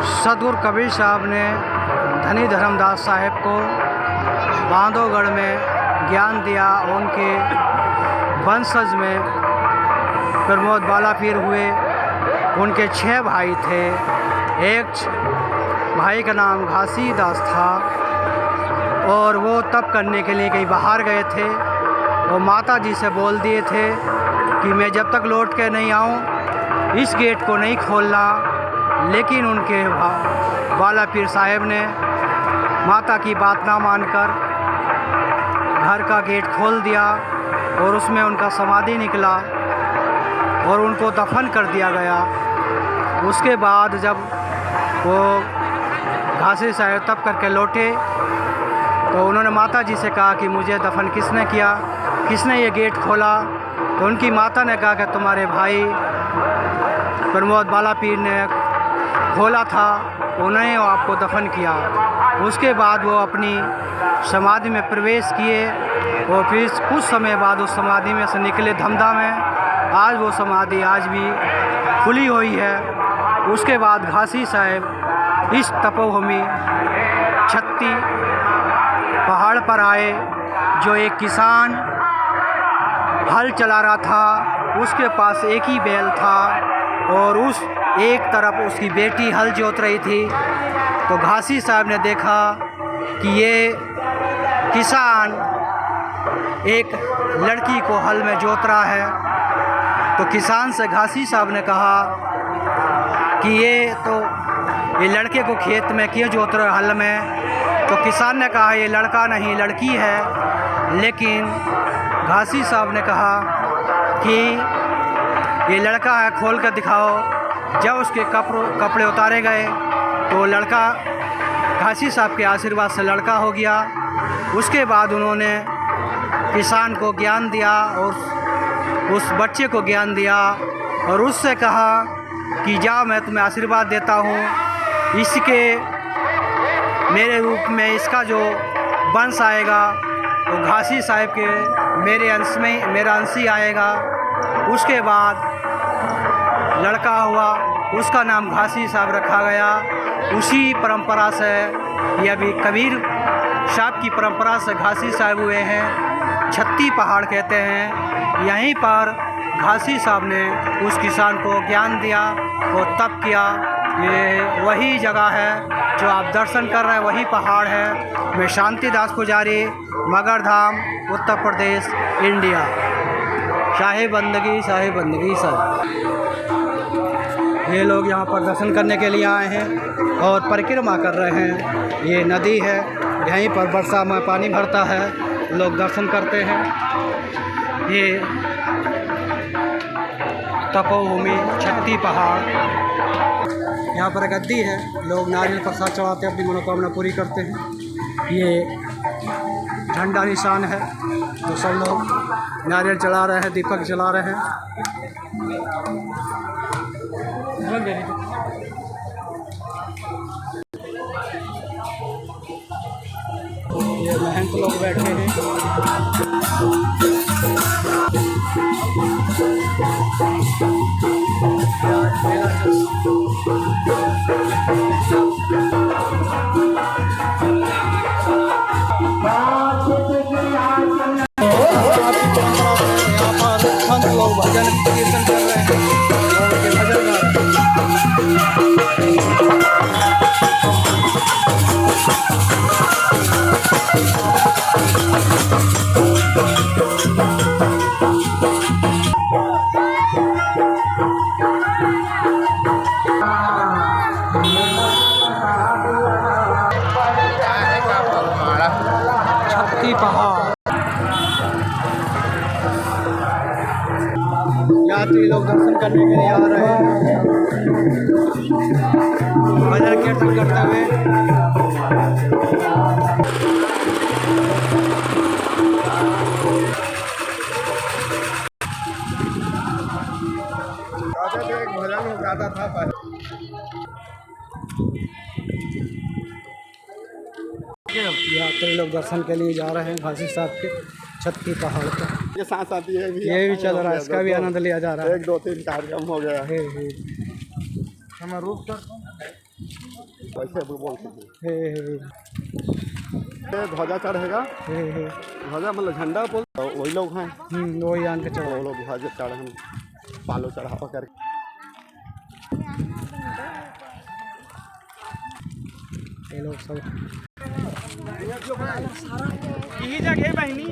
सतगुरु कबीर साहब ने धनी धर्मदास साहब को बांधवगढ़ में ज्ञान दिया। उनके वंशज में प्रमोद बाला पीर हुए। उनके 6 भाई थे। एक भाई का नाम घासीदास था और वो तप करने के लिए कहीं बाहर गए थे। वो माता जी से बोल दिए थे कि मैं जब तक लौट के नहीं आऊँ इस गेट को नहीं खोलना। लेकिन उनके बाला पीर साहब ने माता की बात ना मानकर घर का गेट खोल दिया और उसमें उनका समाधि निकला और उनको दफन कर दिया गया। उसके बाद जब वो घासी साहब तप करके लौटे तो उन्होंने माता जी से कहा कि मुझे दफन किसने किया, किसने ये गेट खोला। तो उनकी माता ने कहा कि तुम्हारे भाई प्रमोद बाला पीर ने खोला था, उन्होंने आपको दफन किया। उसके बाद वो अपनी समाधि में प्रवेश किए और फिर कुछ समय बाद उस समाधि में से निकले धमधा में। आज वो समाधि आज भी खुली हुई है। उसके बाद घासी साहब इस तपोभूमि छत्ती पहाड़ पर आए। जो एक किसान हल चला रहा था, उसके पास एक ही बैल था और उस एक तरफ उसकी बेटी हल जोत रही थी। तो घासी साहब ने देखा कि ये किसान एक लड़की को हल में जोत रहा है। तो किसान से घासी साहब ने कहा कि ये लड़के को खेत में क्यों जोत रहे हल में। तो किसान ने कहा ये लड़का नहीं लड़की है। लेकिन घासी साहब ने कहा कि ये लड़का है, खोल कर दिखाओ। जब उसके कपड़े उतारे गए तो लड़का घासी साहब के आशीर्वाद से लड़का हो गया। उसके बाद उन्होंने किसान को ज्ञान दिया और उस बच्चे को ज्ञान दिया और उससे कहा कि जाओ मैं तुम्हें आशीर्वाद देता हूँ, इसके मेरे रूप में इसका जो वंश आएगा वो घासी साहब के मेरे अंश में मेरा अंश ही आएगा। उसके बाद लड़का हुआ, उसका नाम घासी साहब रखा गया। उसी परंपरा से ये अभी कबीर साहब की परंपरा से घासी साहब हुए हैं। छत्ती पहाड़ कहते हैं। यहीं पर घासी साहब ने उस किसान को ज्ञान दिया और तप किया। ये वही जगह है जो आप दर्शन कर रहे हैं, वही पहाड़ है। मैं शांतिदास पुजारी, मगरधाम, उत्तर प्रदेश, इंडिया। शाही बंदगी सर। ये लोग यहाँ पर दर्शन करने के लिए आए हैं और परिक्रमा कर रहे हैं। ये नदी है, यहीं पर वर्षा में पानी भरता है, लोग दर्शन करते हैं। ये तपोभूमि छत्ती पहाड़, यहाँ पर गद्दी है, लोग नारियल प्रसाद चढ़ाते हैं, अपनी मनोकामना पूरी करते हैं। ये झंडा निशान है, तो सब लोग नारियल चढ़ा रहे हैं, दीपक जला रहे हैं। ये महंत लोग बैठे हैं। लोग भजन कीर्तन कर रहे हैं और ये भजन गा छत्ती पहाड़। यात्री लोग दर्शन करने के लिए आ रहे हैं, भजन कीर्तन करते हुए। एक भजन गाता था। यात्री लोग दर्शन के लिए जा रहे हैं घासी साहब के छत्ती पहाड़ पर। ये साथ आती है भी, ये भी चल रहा है, इसका भी आनंद लिया जा रहा है। 1 2 3 कार्यक्रम हो गया है। हमारा रूप सर वैसे बोल हे ध्वजा चढ़ेगा, हे ध्वजा मतलब झंडा बोल, वही लोग हैं, वही आन के चढ़ो। वो लोग ध्वजा चढ़ पालो चढ़ावा करके ये लोग सब यही जगह बहनी